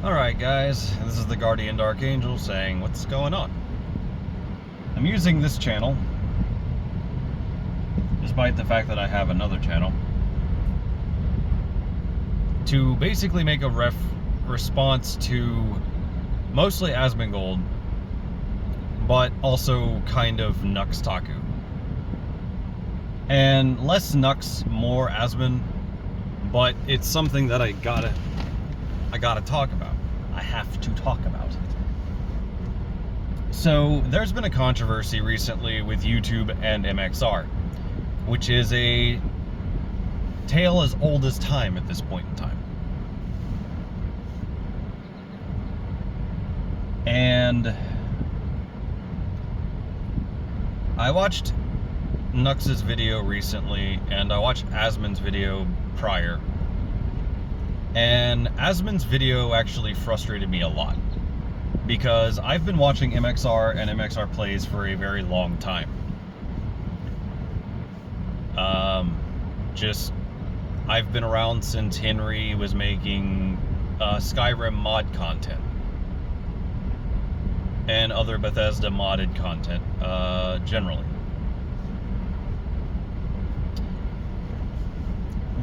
Alright guys, this is the Guardian Dark Angel saying what's going on. I'm using this channel, despite the fact that I have another channel, to basically make a response to mostly Asmongold, but also kind of Nux Taku. And less Nux, more Asmon, but it's something that I gotta talk about. I have to talk about. So there's been a controversy recently with YouTube and MxR, which is a tale as old as time at this point in time. And I watched Nux's video recently, and I watched Asmon's video prior. And Asmon's video actually frustrated me a lot, because I've been watching MxR and MxR plays for a very long time. I've been around since Henry was making Skyrim mod content and other Bethesda modded content, generally.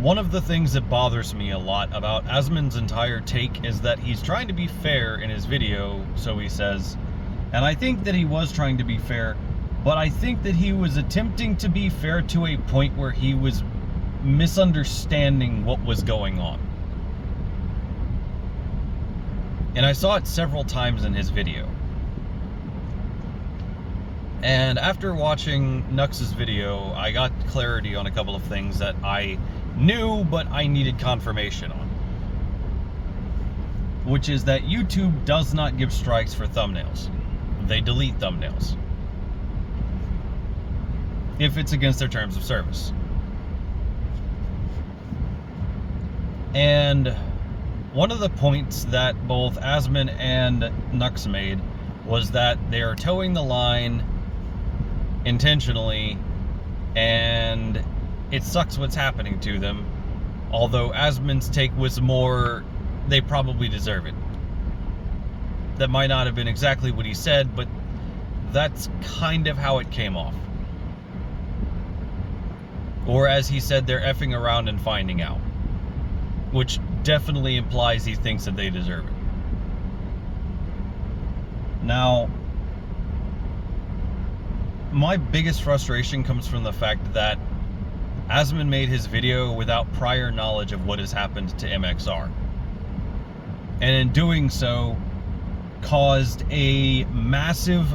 One of the things that bothers me a lot about Asmon's entire take is that he's trying to be fair in his video, so he says, and I think that he was trying to be fair, but I think that he was attempting to be fair to a point where he was misunderstanding what was going on. And I saw it several times in his video. And after watching Nux's video, I got clarity on a couple of things that I knew, but I needed confirmation on. Which is that YouTube does not give strikes for thumbnails. They delete thumbnails if it's against their terms of service. And one of the points that both Asmon and Nux made was that they are towing the line intentionally, and it sucks what's happening to them. Although Asmon's take was more, they probably deserve it. That might not have been exactly what he said, but that's kind of how it came off. Or as he said, they're effing around and finding out. Which definitely implies he thinks that they deserve it. Now, my biggest frustration comes from the fact that Asmon made his video without prior knowledge of what has happened to MxR. And in doing so, caused a massive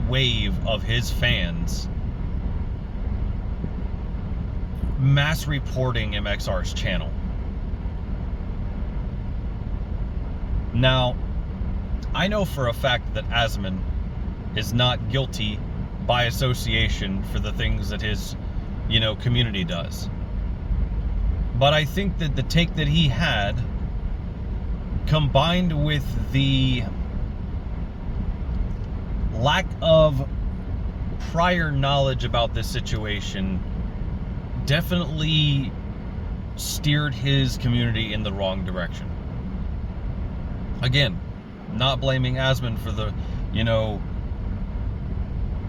wave of his fans mass reporting MxR's channel. Now, I know for a fact that Asmon is not guilty by association for the things that his, community does. But I think that the take that he had, combined with the lack of prior knowledge about this situation, definitely steered his community in the wrong direction. Again, not blaming Asmon for the,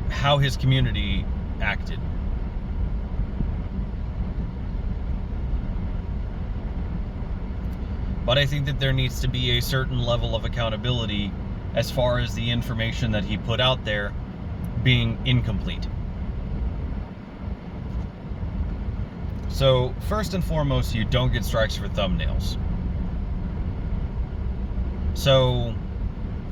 how his community acted. But I think that there needs to be a certain level of accountability as far as the information that he put out there being incomplete. So, first and foremost, you don't get strikes for thumbnails. So,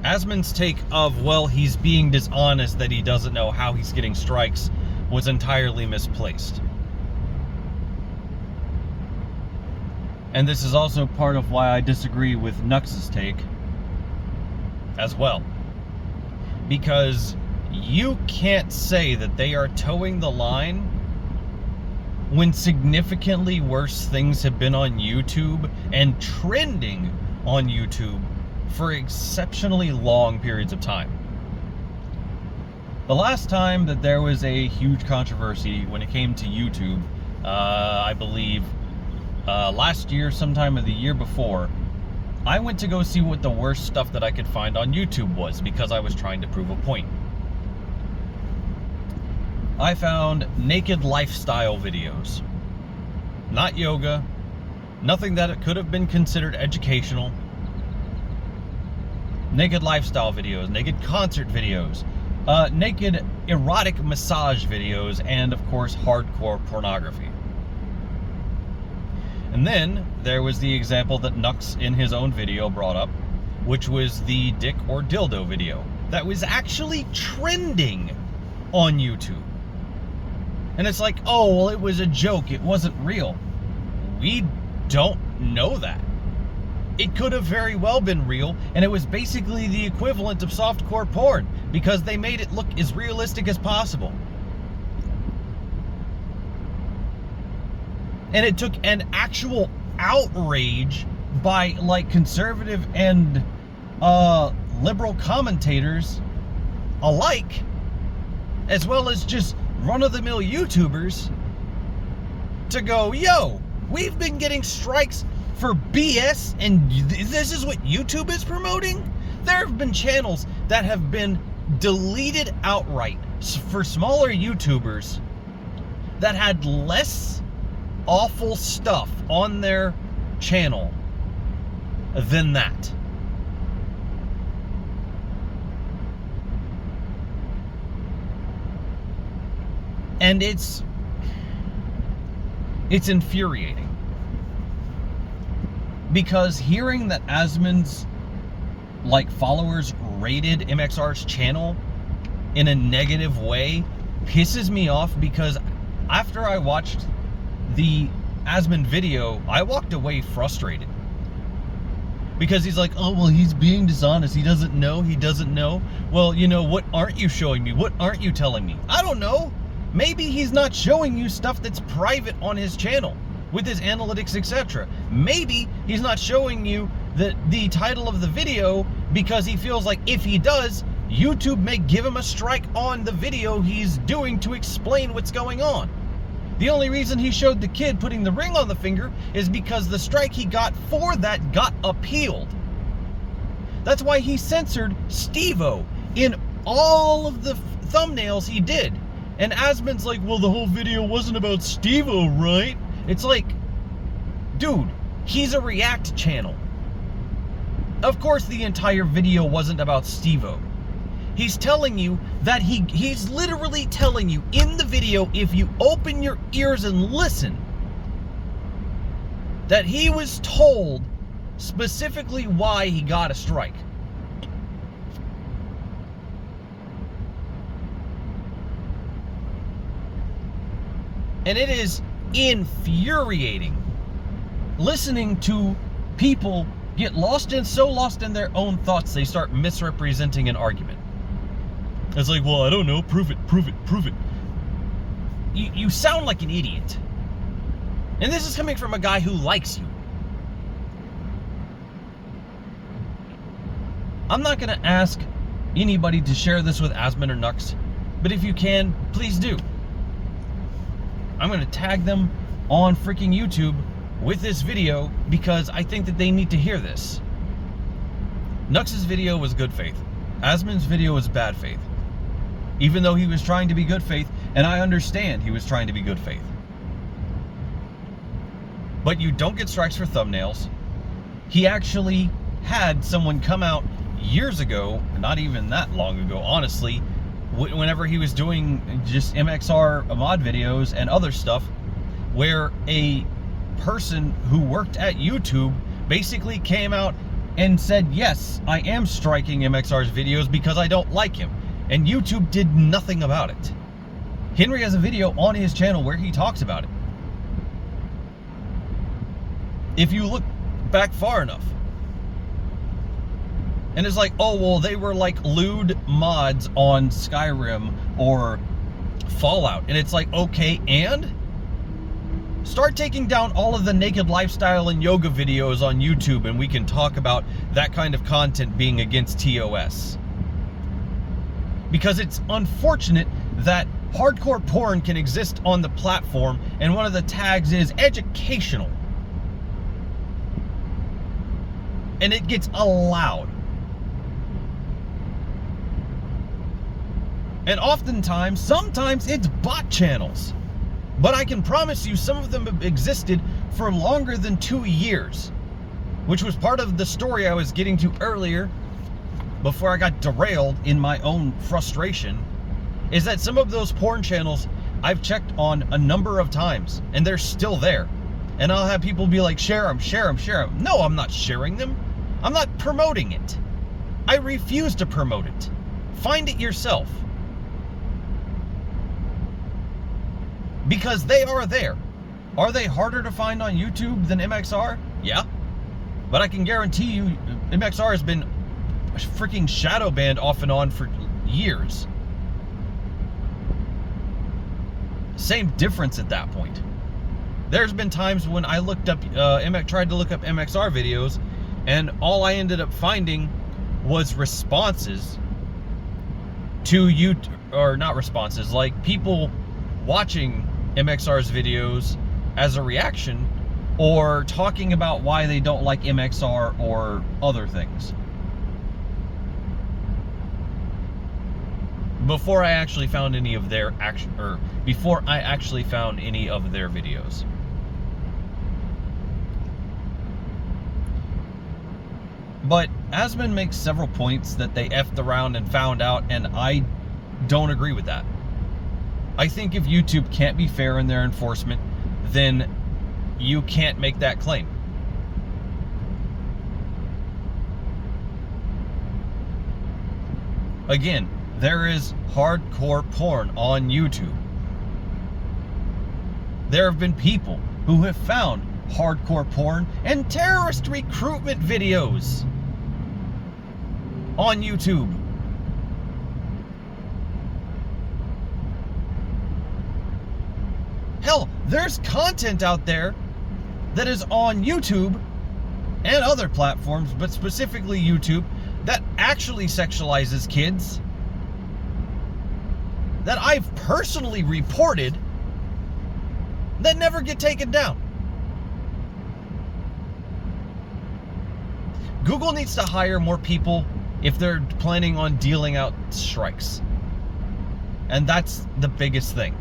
Asmon's take of, well, he's being dishonest that he doesn't know how he's getting strikes was entirely misplaced. And this is also part of why I disagree with Nux's take as well. Because you can't say that they are towing the line when significantly worse things have been on YouTube and trending on YouTube for exceptionally long periods of time. The last time that there was a huge controversy when it came to YouTube, I believe last year, sometime of the year before, I went to go see what the worst stuff that I could find on YouTube was, because I was trying to prove a point. I found naked lifestyle videos. Not yoga, nothing that it could have been considered educational. Naked lifestyle videos, naked concert videos, naked erotic massage videos, and of course hardcore pornography. And then there was the example that Nux in his own video brought up, which was the dick or dildo video that was actually trending on YouTube. And it's like, oh, well, it was a joke, it wasn't real. We don't know that. It could have very well been real, and it was basically the equivalent of softcore porn, because they made it look as realistic as possible. And it took an actual outrage by, like, conservative and liberal commentators alike, as well as just run-of-the-mill YouTubers, to go, yo, we've been getting strikes for BS, and this is what YouTube is promoting? There have been channels that have been deleted outright for smaller YouTubers that had less awful stuff on their channel than that. And it's infuriating. Because hearing that Asmon's, like, followers rated MxR's channel in a negative way pisses me off, because after I watched the Asmon video, I walked away frustrated. Because he's like, oh, well, he's being dishonest. He doesn't know. Well, you know, what aren't you showing me? What aren't you telling me? I don't know. Maybe he's not showing you stuff that's private on his channel with his analytics, etc. Maybe he's not showing you the title of the video because he feels like if he does, YouTube may give him a strike on the video he's doing to explain what's going on. The only reason he showed the kid putting the ring on the finger is because the strike he got for that got appealed. That's why he censored Steve-O in all of the thumbnails he did. And Asmon's like, well, the whole video wasn't about Steve-O, right? It's like, dude, he's a React channel. Of course the entire video wasn't about Steve-O. He's telling you that he's literally telling you in the video, if you open your ears and listen, that he was told specifically why he got a strike. And it is infuriating listening to people get so lost in their own thoughts they start misrepresenting an argument. It's like, well, I don't know, prove it. You sound like an idiot. And this is coming from a guy who likes you. I'm not going to ask anybody to share this with Asmon or Nux, but if you can, please do. I'm going to tag them on freaking YouTube with this video because I think that they need to hear this. Nux's video was good faith. Asmon's video was bad faith. Even though he was trying to be good faith, and I understand he was trying to be good faith. But you don't get strikes for thumbnails. He actually had someone come out years ago, not even that long ago, honestly, whenever he was doing just MxR mod videos and other stuff, where a person who worked at YouTube basically came out and said, yes, I am striking MxR's videos because I don't like him. And YouTube did nothing about it. Henry has a video on his channel where he talks about it. If you look back far enough. And it's like, oh, well, they were like lewd mods on Skyrim or Fallout. And it's like, okay, and? Start taking down all of the naked lifestyle and yoga videos on YouTube and we can talk about that kind of content being against TOS. Because it's unfortunate that hardcore porn can exist on the platform and one of the tags is educational. And it gets allowed. And oftentimes, sometimes it's bot channels. But I can promise you some of them have existed for longer than 2 years. Which was part of the story I was getting to earlier, before I got derailed in my own frustration, is that some of those porn channels I've checked on a number of times, and they're still there. And I'll have people be like, share them, share them, share them. No, I'm not sharing them. I'm not promoting it. I refuse to promote it. Find it yourself. Because they are there. Are they harder to find on YouTube than MxR? Yeah. But I can guarantee you, MxR has been freaking shadow banned off and on for years. Same difference at that point. There's been times when I looked up, tried to look up MxR videos, and all I ended up finding was responses to YouTube, or not responses, like people watching MxR's videos as a reaction, or talking about why they don't like MxR or other things. Before I actually found any of their before I actually found any of their videos. But Asmon makes several points that they effed around and found out, and I don't agree with that. I think if YouTube can't be fair in their enforcement, then you can't make that claim. Again, there is hardcore porn on YouTube. There have been people who have found hardcore porn and terrorist recruitment videos on YouTube. Hell, there's content out there that is on YouTube and other platforms, but specifically YouTube, that actually sexualizes kids, that I've personally reported, that never get taken down. Google needs to hire more people if they're planning on dealing out strikes. And that's the biggest thing.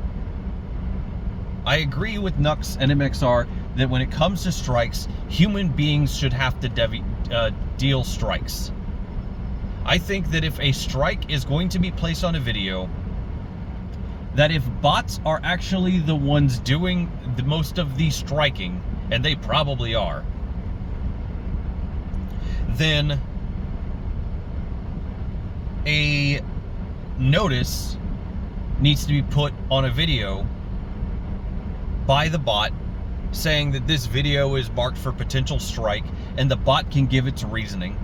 I agree with Nux and MxR that when it comes to strikes, human beings should have to deal strikes. I think that if a strike is going to be placed on a video, that if bots are actually the ones doing the most of the striking, and they probably are, then a notice needs to be put on a video by the bot saying that this video is marked for potential strike, and the bot can give its reasoning,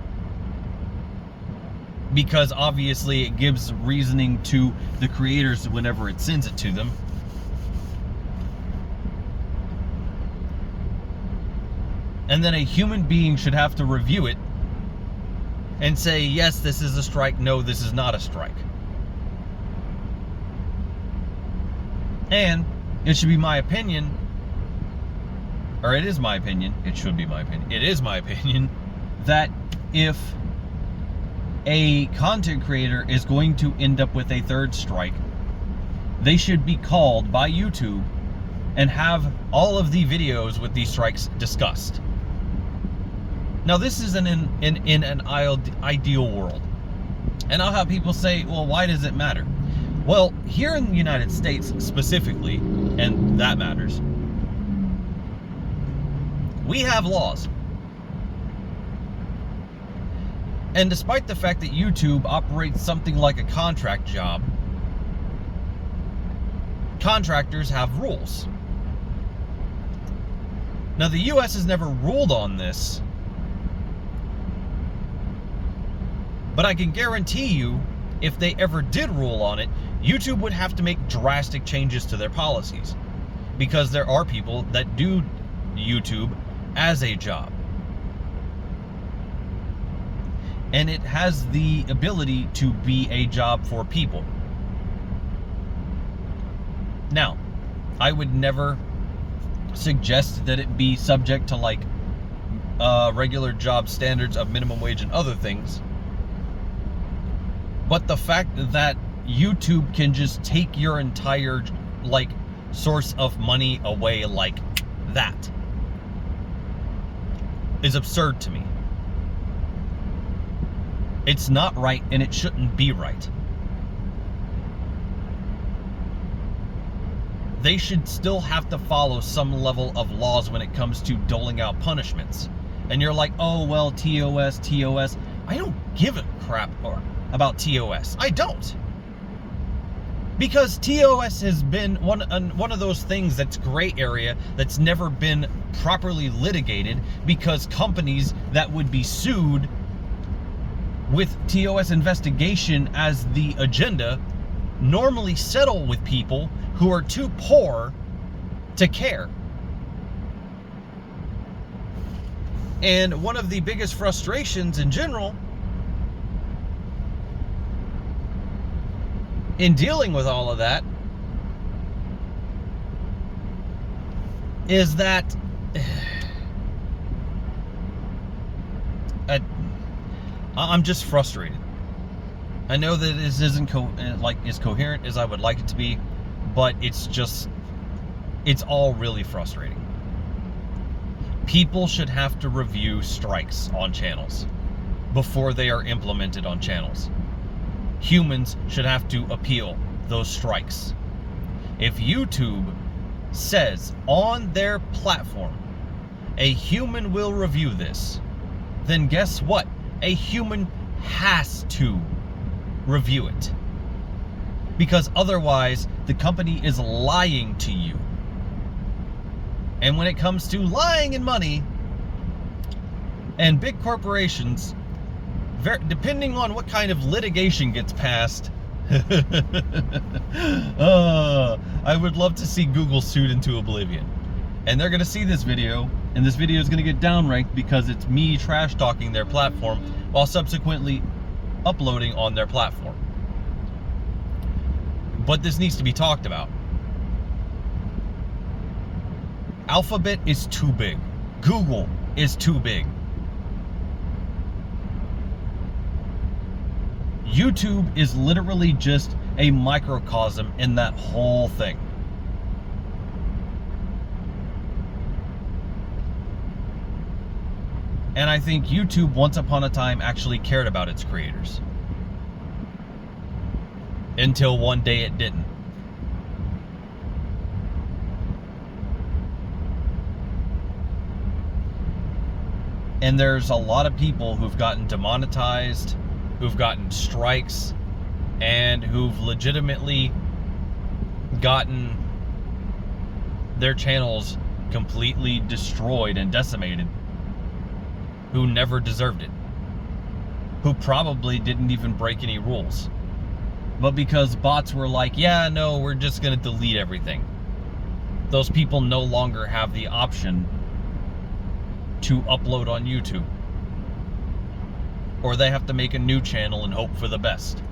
because obviously it gives reasoning to the creators whenever it sends it to them. And then a human being should have to review it and say, yes, this is a strike, no, this is not a strike. And it should be my opinion, or it is my opinion, it should be my opinion, it is my opinion, that if a content creator is going to end up with a third strike, they should be called by YouTube and have all of the videos with these strikes discussed. Now, this is in an ideal world. And I'll have people say, well, why does it matter? Well, here in the United States specifically, and that matters, we have laws. And despite the fact that YouTube operates something like a contract job, contractors have rules. Now, the US has never ruled on this, but I can guarantee you, if they ever did rule on it, YouTube would have to make drastic changes to their policies, because there are people that do YouTube as a job. And it has the ability to be a job for people. Now, I would never suggest that it be subject to like regular job standards of minimum wage and other things. But the fact that YouTube can just take your entire, like, source of money away like that is absurd to me. It's not right, and it shouldn't be right. They should still have to follow some level of laws when it comes to doling out punishments. And you're like, oh, well, TOS. I don't give a crap about TOS. I don't. Because TOS has been one of those things that's gray area, that's never been properly litigated, because companies that would be sued with TOS investigation as the agenda normally settle with people who are too poor to care. And one of the biggest frustrations in general in dealing with all of that is that I'm just frustrated. I know that this isn't as coherent as I would like it to be, but it's all really frustrating. People should have to review strikes on channels before they are implemented on channels. Humans should have to appeal those strikes. If YouTube says on their platform, a human will review this, then guess what? A human has to review it. Because otherwise, the company is lying to you. And when it comes to lying and money, and big corporations, depending on what kind of litigation gets passed, I would love to see Google sued into oblivion. And they're going to see this video, and this video is going to get downranked because it's me trash talking their platform while subsequently uploading on their platform. But this needs to be talked about. Alphabet is too big. Google is too big. YouTube is literally just a microcosm in that whole thing. And I think YouTube, once upon a time, actually cared about its creators. Until one day it didn't. And there's a lot of people who've gotten demonetized, who've gotten strikes, and who've legitimately gotten their channels completely destroyed and decimated, who never deserved it, who probably didn't even break any rules. But because bots were like, yeah, no, we're just going to delete everything, those people no longer have the option to upload on YouTube. Or they have to make a new channel and hope for the best.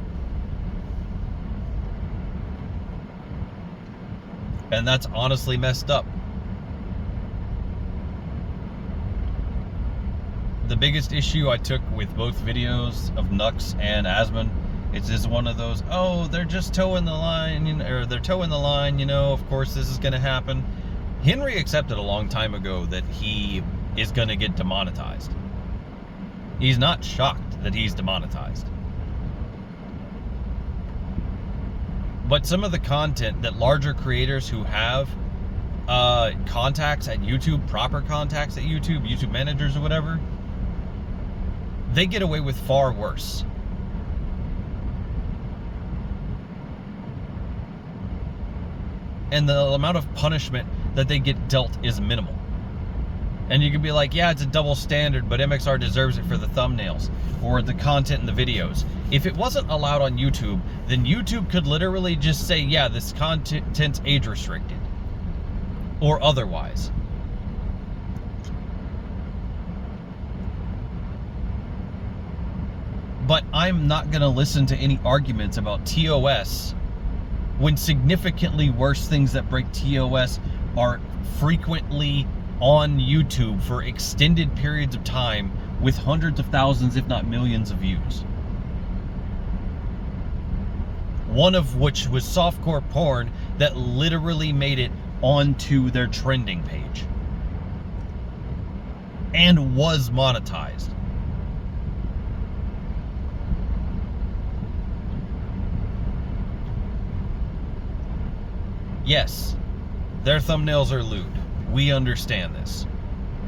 And that's honestly messed up. The biggest issue I took with both videos of Nux and Asmon, it's just one of those, oh, they're just towing the line, or they're towing the line, of course this is going to happen. Henry accepted a long time ago that he is going to get demonetized. He's not shocked that he's demonetized. But some of the content that larger creators who have contacts at YouTube, proper contacts at YouTube, YouTube managers or whatever, they get away with far worse. And the amount of punishment that they get dealt is minimal. And you can be like, yeah, it's a double standard, but MxR deserves it for the thumbnails or the content in the videos. If it wasn't allowed on YouTube, then YouTube could literally just say, yeah, this content's age restricted or otherwise. But I'm not going to listen to any arguments about TOS when significantly worse things that break TOS are frequently on YouTube for extended periods of time with hundreds of thousands, if not millions of views. One of which was softcore porn that literally made it onto their trending page and was monetized. Yes, their thumbnails are lewd. We understand this.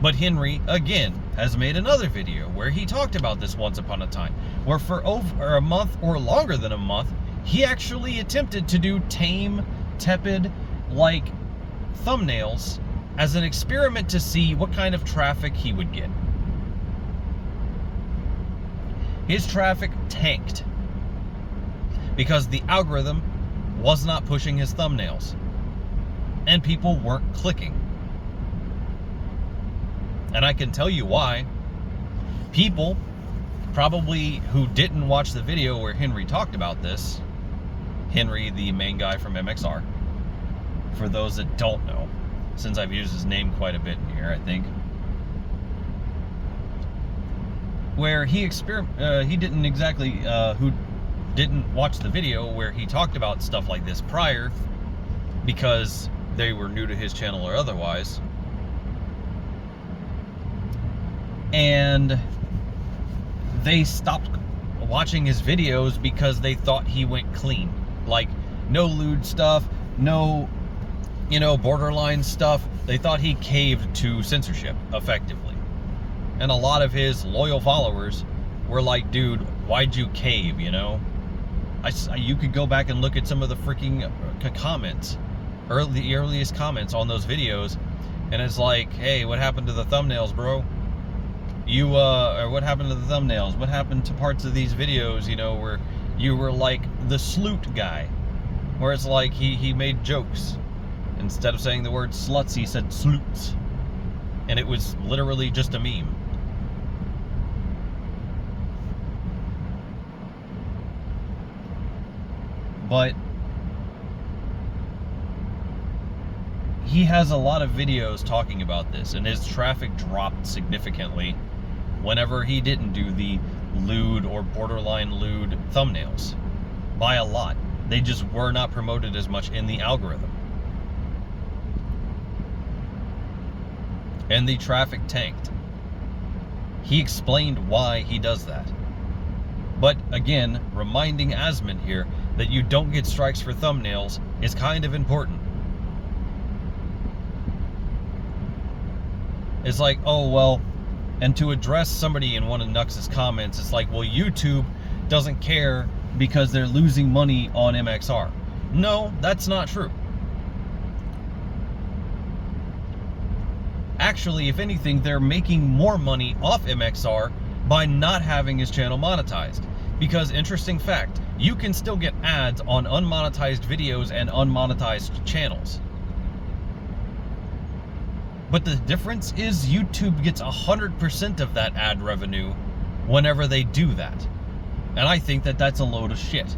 But Henry, again, has made another video where he talked about this once upon a time, where for over a month or longer than a month, he actually attempted to do tame, tepid, like, thumbnails as an experiment to see what kind of traffic he would get. His traffic tanked because the algorithm was not pushing his thumbnails and people weren't clicking. And I can tell you why. People probably who didn't watch the video where Henry talked about this, Henry, the main guy from MxR, for those that don't know, since I've used his name quite a bit in here, I think, where he didn't exactly, who didn't watch the video where he talked about stuff like this prior because they were new to his channel or otherwise, and they stopped watching his videos because they thought he went clean. Like, no lewd stuff, no, borderline stuff. They thought he caved to censorship, effectively. And a lot of his loyal followers were like, dude, why'd you cave, You could go back and look at some of the freaking comments, the earliest comments on those videos, and it's like, hey, what happened to the thumbnails, bro? Or what happened to the thumbnails? What happened to parts of these videos, where you were like the sloot guy, where it's like he made jokes. Instead of saying the word sluts, he said sloots. And it was literally just a meme. But he has a lot of videos talking about this, and his traffic dropped significantly whenever he didn't do the lewd or borderline lewd thumbnails. By a lot. They just were not promoted as much in the algorithm. And the traffic tanked. He explained why he does that. But again, reminding Asmon here that you don't get strikes for thumbnails is kind of important. It's like, oh, well, and to address somebody in one of Nux's comments, it's like, well, YouTube doesn't care because they're losing money on MxR. No, that's not true. Actually, if anything, they're making more money off MxR by not having his channel monetized. Because, interesting fact, you can still get ads on unmonetized videos and unmonetized channels. But the difference is YouTube gets 100% of that ad revenue whenever they do that. And I think that that's a load of shit.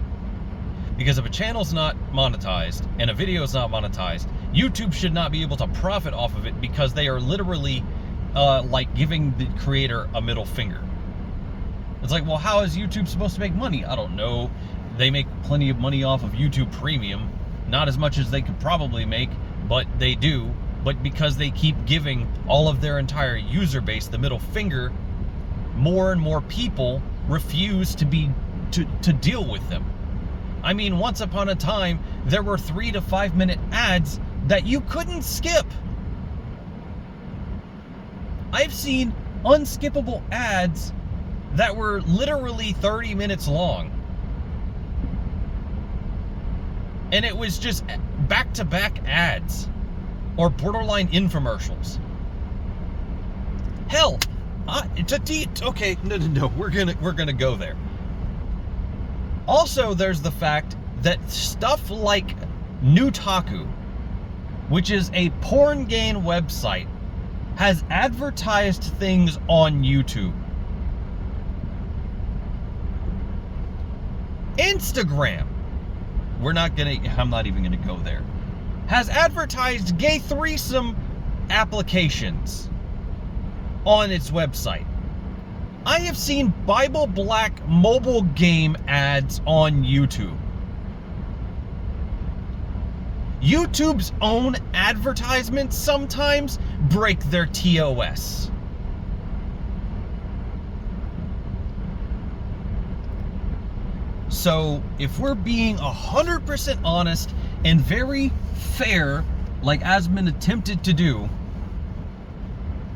Because if a channel's not monetized and a video is not monetized, YouTube should not be able to profit off of it because they are literally like giving the creator a middle finger. It's like, well, how is YouTube supposed to make money? I don't know. They make plenty of money off of YouTube Premium. Not as much as they could probably make, but they do. But because they keep giving all of their entire user base the middle finger, more and more people refuse to deal with them. I mean, once upon a time, there were 3 to 5 minute ads that you couldn't skip. I've seen unskippable ads that were literally 30 minutes long. And it was just back-to-back ads or borderline infomercials. Hell, okay, no, we're gonna go there. Also, there's the fact that stuff like Nux Taku, which is a porn game website, has advertised things on YouTube. Instagram, I'm not even gonna go there, has advertised gay threesome applications on its website. I have seen Bible Black mobile game ads on YouTube. YouTube's own advertisements sometimes break their TOS. So, if we're being 100% honest and very fair, like Asmon attempted to do,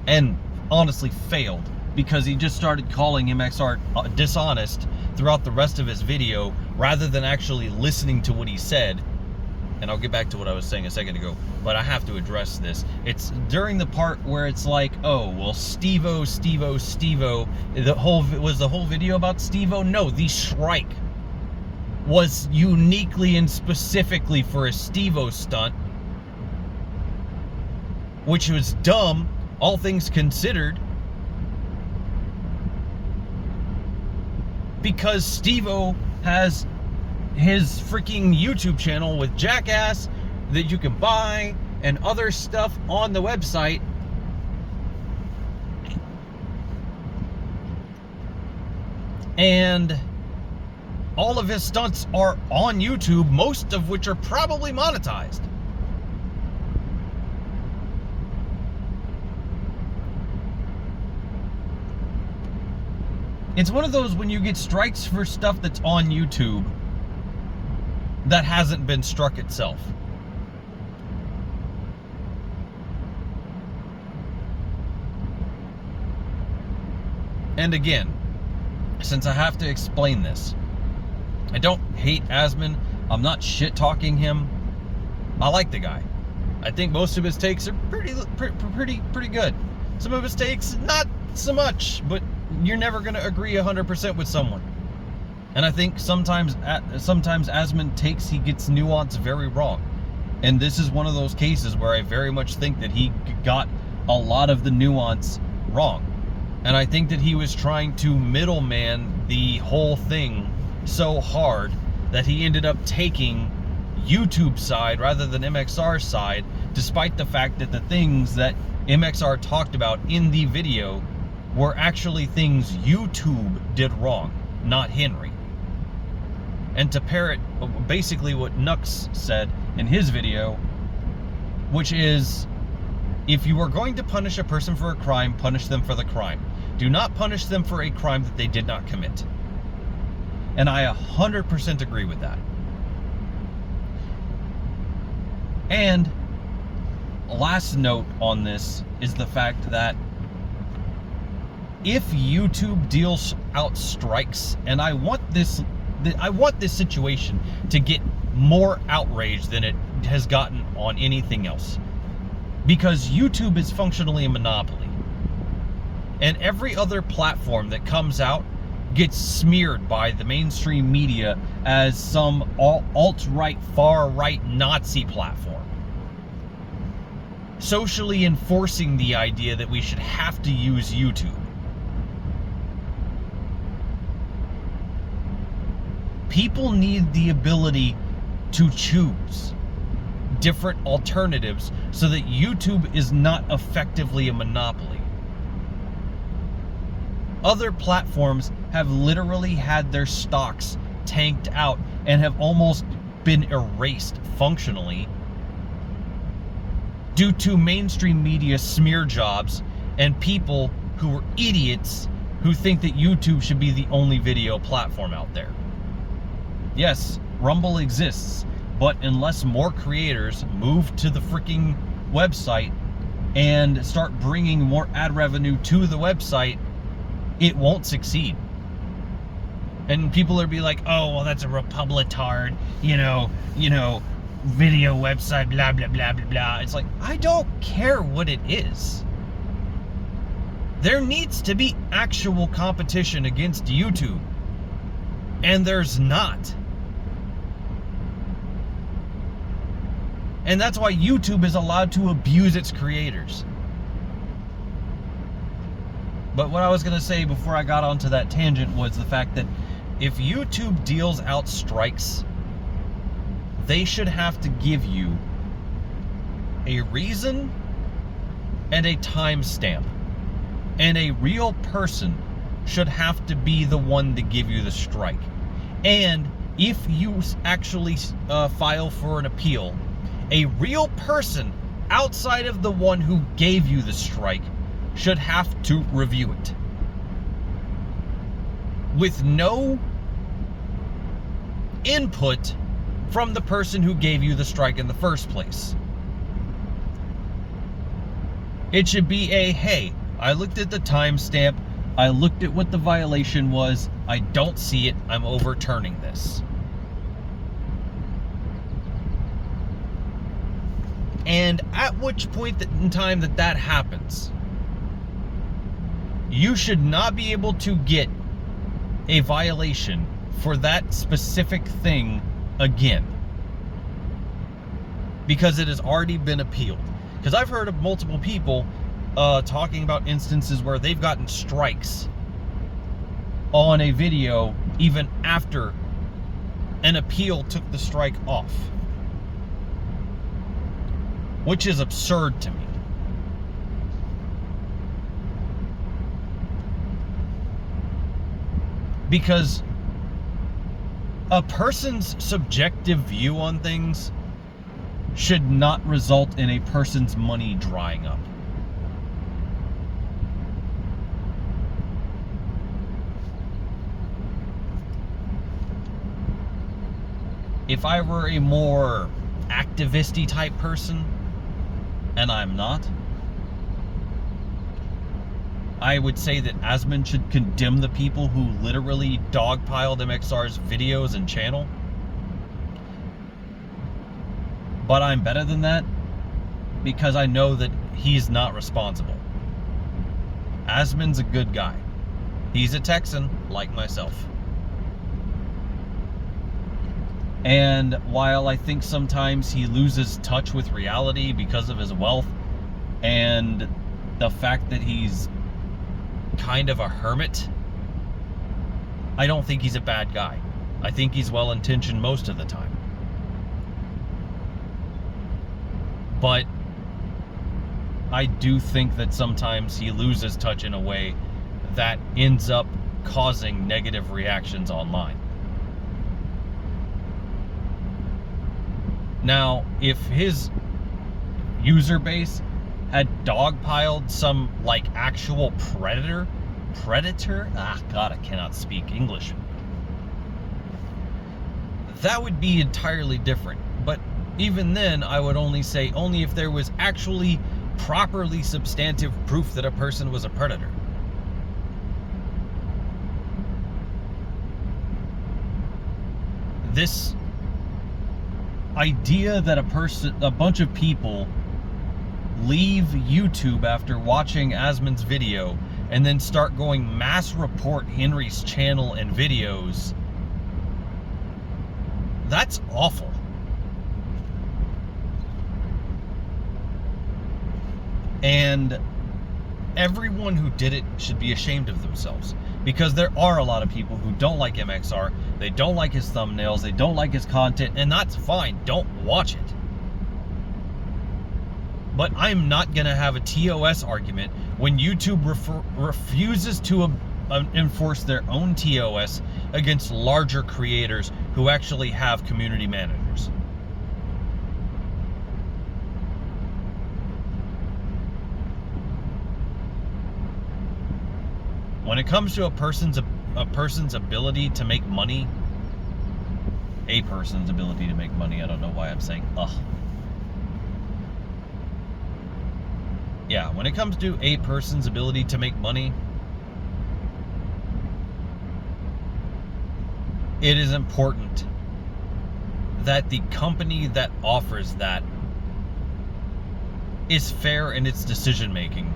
and honestly failed, because he just started calling MxR dishonest throughout the rest of his video, rather than actually listening to what he said. And I'll get back to what I was saying a second ago, but I have to address this. It's during the part where it's like, oh, well, Steve-O, was the whole video about Steve-O? No, the strike was uniquely and specifically for a Steve-O stunt, which was dumb, all things considered, because Steve-O has his freaking YouTube channel with Jackass that you can buy and other stuff on the website. And all of his stunts are on YouTube, most of which are probably monetized. It's one of those when you get strikes for stuff that's on YouTube that hasn't been struck itself. And again, since I have to explain this, I don't hate Asmon. I'm not shit-talking him. I like the guy. I think most of his takes are pretty good. Some of his takes, not so much, but you're never going to agree 100% with someone. And I think sometimes Asmon he gets nuance very wrong. And this is one of those cases where I very much think that he got a lot of the nuance wrong. And I think that he was trying to middleman the whole thing so hard that he ended up taking YouTube's side rather than MxR's side, despite the fact that the things that MxR talked about in the video were actually things YouTube did wrong, not Henry. And to parrot basically what Nux said in his video, which is, if you are going to punish a person for a crime, punish them for the crime. Do not punish them for a crime that they did not commit. And I 100% agree with that. And last note on this is the fact that if YouTube deals out strikes, and I want this situation to get more outrage than it has gotten on anything else, because YouTube is functionally a monopoly, and every other platform that comes out gets smeared by the mainstream media as some alt-right, far-right Nazi platform, socially enforcing the idea that we should have to use YouTube. People need the ability to choose different alternatives so that YouTube is not effectively a monopoly. Other platforms have literally had their stocks tanked out and have almost been erased functionally due to mainstream media smear jobs and people who are idiots who think that YouTube should be the only video platform out there. Yes, Rumble exists, but unless more creators move to the freaking website and start bringing more ad revenue to the website, it won't succeed. And people will be like, oh, well, that's a Republitard, video website, blah, blah, blah, blah, blah. It's like, I don't care what it is. There needs to be actual competition against YouTube. And there's not. And that's why YouTube is allowed to abuse its creators. But what I was going to say before I got onto that tangent was the fact that if YouTube deals out strikes, they should have to give you a reason and a timestamp. And a real person should have to be the one to give you the strike. And if you actually file for an appeal, a real person outside of the one who gave you the strike should have to review it. With no input from the person who gave you the strike in the first place. It should be a, hey, I looked at the timestamp, I looked at what the violation was, I don't see it, I'm overturning this. And at which point in time that happens, you should not be able to get a violation for that specific thing again, because it has already been appealed. Because I've heard of multiple people talking about instances where they've gotten strikes on a video even after an appeal took the strike off, which is absurd to me. Because a person's subjective view on things should not result in a person's money drying up. If I were a more activist-y type person, and I'm not, I would say that Asmon should condemn the people who literally dogpiled MxR's videos and channel. But I'm better than that because I know that he's not responsible. Asmon's a good guy. He's a Texan like myself. And while I think sometimes he loses touch with reality because of his wealth and the fact that he's kind of a hermit, I don't think he's a bad guy. I think he's well-intentioned most of the time. But I do think that sometimes he loses touch in a way that ends up causing negative reactions online. Now, if his user base had dogpiled some, like, actual predator? God, I cannot speak English. That would be entirely different. But even then, I would only say only if there was actually properly substantive proof that a person was a predator. This idea that a bunch of people leave YouTube after watching Asmon's video and then start going mass report Henry's channel and videos, that's awful. And everyone who did it should be ashamed of themselves, because there are a lot of people who don't like MxR, they don't like his thumbnails, they don't like his content, and that's fine, don't watch it. But I'm not going to have a TOS argument when YouTube refuses to enforce their own TOS against larger creators who actually have community managers. When it comes to a person's ability to make money, I don't know why I'm saying ugh. Yeah, when it comes to a person's ability to make money, it is important that the company that offers that is fair in its decision making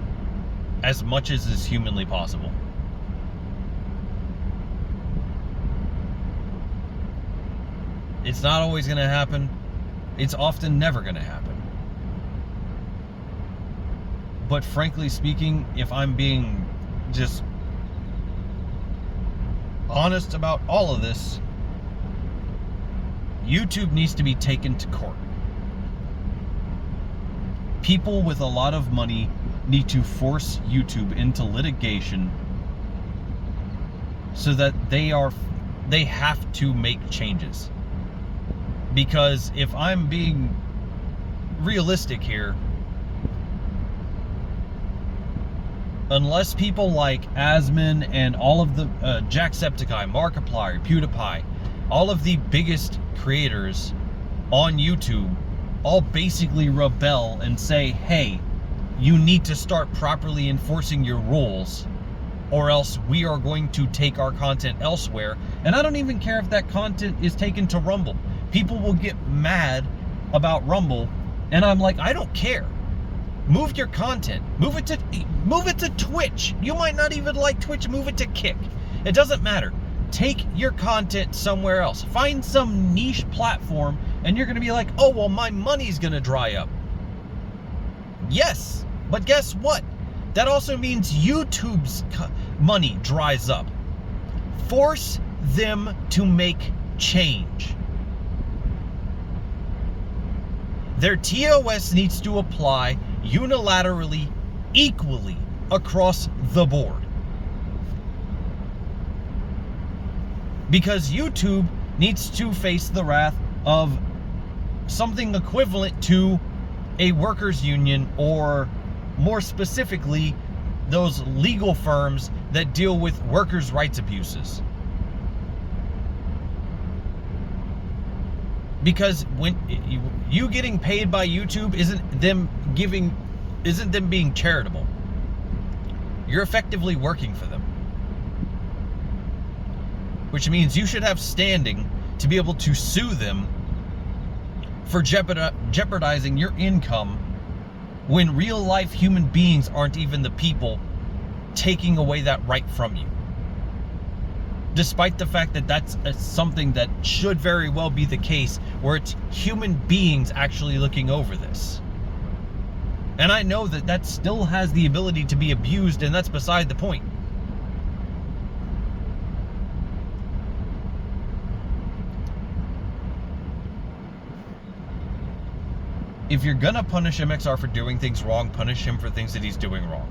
as much as is humanly possible. It's not always going to happen. It's often never going to happen. But frankly speaking, if I'm being just honest about all of this, YouTube needs to be taken to court. People with a lot of money need to force YouTube into litigation so that they have to make changes. Because if I'm being realistic here, unless people like Asmon and all of the Jacksepticeye, Markiplier, PewDiePie, all of the biggest creators on YouTube all basically rebel and say, hey, you need to start properly enforcing your rules, or else we are going to take our content elsewhere. And I don't even care if that content is taken to Rumble. People will get mad about Rumble, and I'm like, I don't care. Move your content. Move it to Twitch. You might not even like Twitch. Move it to Kick. It doesn't matter. Take your content somewhere else. Find some niche platform, and you're going to be like, oh, well, my money's going to dry up. Yes, but guess what? That also means YouTube's money dries up. Force them to make change. Their TOS needs to apply unilaterally, equally, across the board. Because YouTube needs to face the wrath of something equivalent to a workers' union, or more specifically, those legal firms that deal with workers' rights abuses. Because when you getting paid by YouTube isn't them being charitable. You're effectively working for them. Which means you should have standing to be able to sue them for jeopardizing your income when real life human beings aren't even the people taking away that right from you. Despite the fact that that's something that should very well be the case, where it's human beings actually looking over this. And I know that that still has the ability to be abused, and that's beside the point. If you're gonna punish MxR for doing things wrong, punish him for things that he's doing wrong.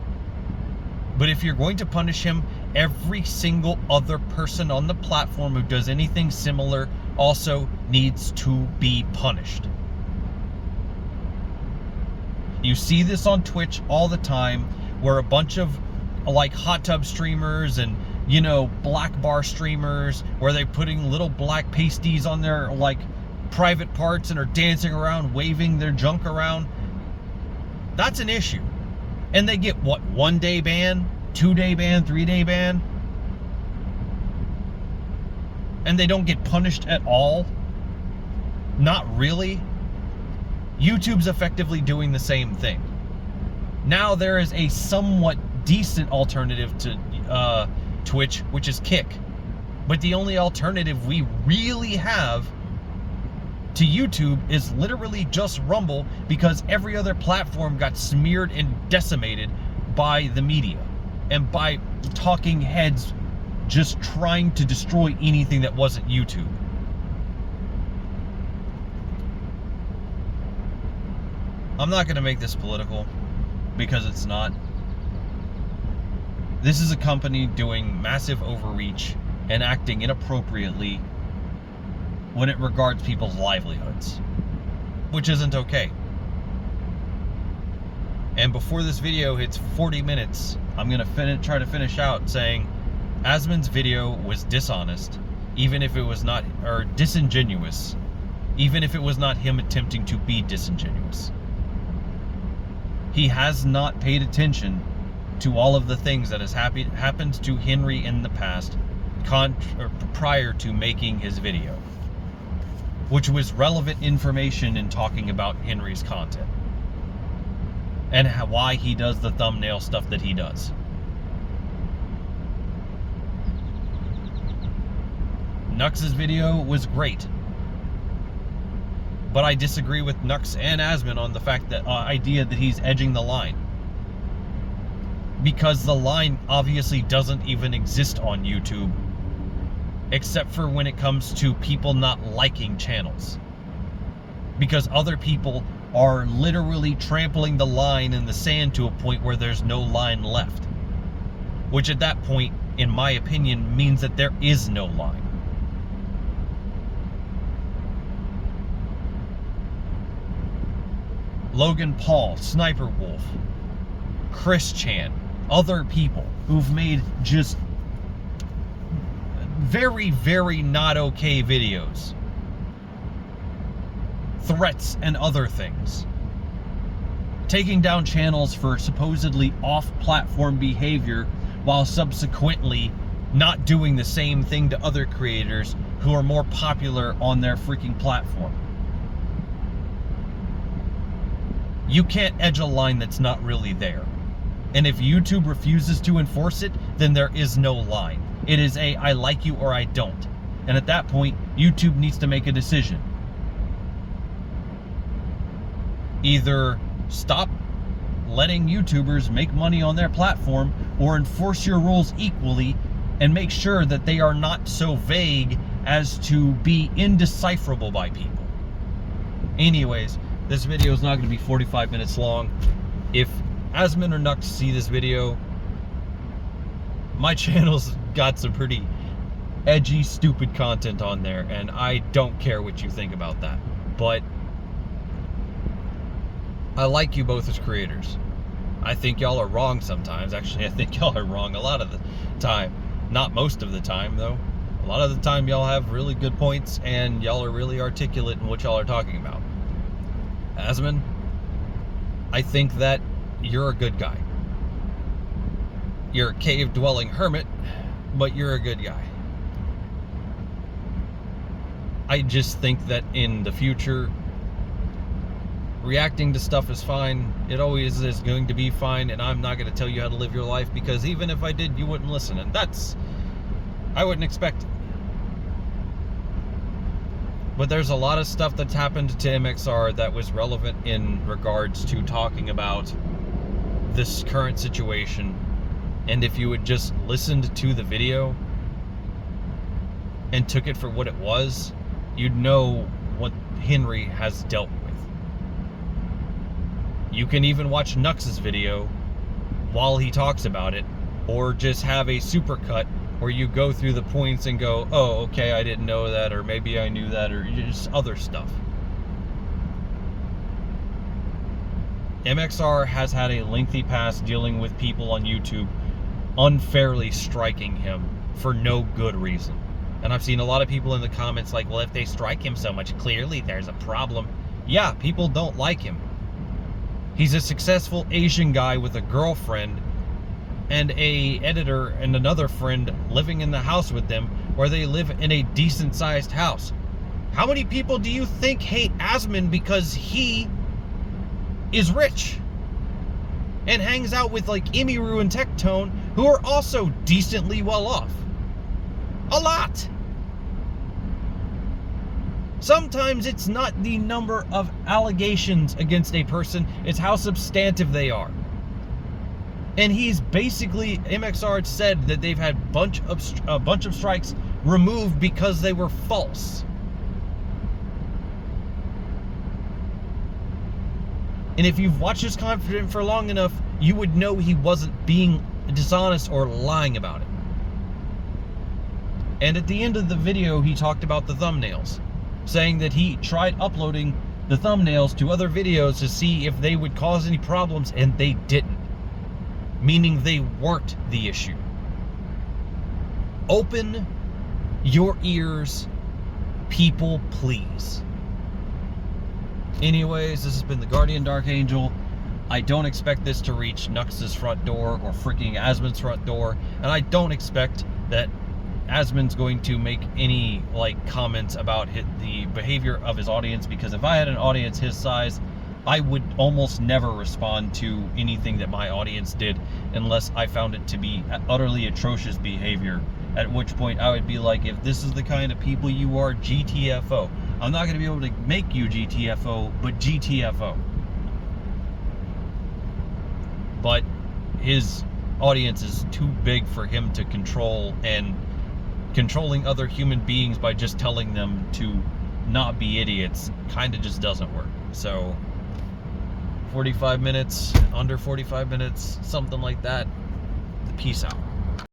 But if you're going to punish him, every single other person on the platform who does anything similar also needs to be punished. You see this on Twitch all the time, where a bunch of like hot tub streamers and, you know, black bar streamers, where they're putting little black pasties on their like private parts and are dancing around, waving their junk around. That's an issue. And they get, what, 1 day ban, 2 day ban, 3 day ban? And they don't get punished at all? Not really. YouTube's effectively doing the same thing. Now there is a somewhat decent alternative to Twitch, which is Kick. But the only alternative we really have to YouTube is literally just Rumble, because every other platform got smeared and decimated by the media and by talking heads just trying to destroy anything that wasn't YouTube. I'm not going to make this political, because it's not. This is a company doing massive overreach and acting inappropriately when it regards people's livelihoods, which isn't okay. And before this video hits 40 minutes, I'm gonna try to finish out saying Asmon's video was dishonest, even if it was not, or disingenuous, even if it was not him attempting to be disingenuous. He has not paid attention to all of the things that has happened to Henry in the past, prior to making his video, which was relevant information in talking about Henry's content and why he does the thumbnail stuff that he does. Nux's video was great, but I disagree with Nux and Asmon on the fact that idea that he's edging the line, because the line obviously doesn't even exist on YouTube, except for when it comes to people not liking channels, because other people are literally trampling the line in the sand to a point where there's no line left. Which at that point, in my opinion, means that there is no line. Logan Paul, Sniper Wolf, Chris Chan, other people who've made just very, very not okay videos. Threats and other things. Taking down channels for supposedly off-platform behavior while subsequently not doing the same thing to other creators who are more popular on their freaking platform. You can't edge a line that's not really there. And if YouTube refuses to enforce it, then there is no line. It is a I like you or I don't. And at that point, YouTube needs to make a decision. Either stop letting YouTubers make money on their platform, or enforce your rules equally and make sure that they are not so vague as to be indecipherable by people. Anyways, this video is not going to be 45 minutes long. If Asmon or Nux see this video, my channel's got some pretty edgy, stupid content on there, and I don't care what you think about that. But I like you both as creators. I think y'all are wrong sometimes. Actually, I think y'all are wrong a lot of the time. Not most of the time, though. A lot of the time, y'all have really good points, and y'all are really articulate in what y'all are talking about. Asmon, I think that you're a good guy. You're a cave-dwelling hermit, but you're a good guy. I just think that in the future, reacting to stuff is fine. It always is going to be fine, and I'm not going to tell you how to live your life, because even if I did, you wouldn't listen, and I wouldn't expect it. But there's a lot of stuff that's happened to MxR that was relevant in regards to talking about this current situation. And if you had just listened to the video and took it for what it was, you'd know what Henry has dealt with. You can even watch Nux's video while he talks about it, or just have a supercut where you go through the points and go, oh, okay, I didn't know that, or maybe I knew that, or just other stuff. MxR has had a lengthy past dealing with people on YouTube unfairly striking him for no good reason. And I've seen a lot of people in the comments like, well, if they strike him so much, clearly there's a problem. Yeah, people don't like him. He's a successful Asian guy with a girlfriend and a editor and another friend living in the house with them, where they live in a decent-sized house. How many people do you think hate Asmon because he is rich and hangs out with like Emiru and Tectone, who are also decently well off? A lot. Sometimes it's not the number of allegations against a person, it's how substantive they are. And he's basically, MxR said that they've had a bunch of strikes removed because they were false. And if you've watched his content for long enough, you would know he wasn't being dishonest or lying about it. And at the end of the video, he talked about the thumbnails, saying that he tried uploading the thumbnails to other videos to see if they would cause any problems, and they didn't. Meaning they weren't the issue. Open your ears, people, please. Anyways, this has been the Guardian Dark Angel. I don't expect this to reach Nux's front door or freaking Asmon's front door, and I don't expect that Asmon's going to make any like comments about the behavior of his audience, because if I had an audience his size, I would almost never respond to anything that my audience did unless I found it to be utterly atrocious behavior, at which point I would be like, if this is the kind of people you are, GTFO. I'm not going to be able to make you GTFO, but GTFO. But his audience is too big for him to control, and controlling other human beings by just telling them to not be idiots kind of just doesn't work. So 45 minutes, under 45 minutes, something like that. Peace out.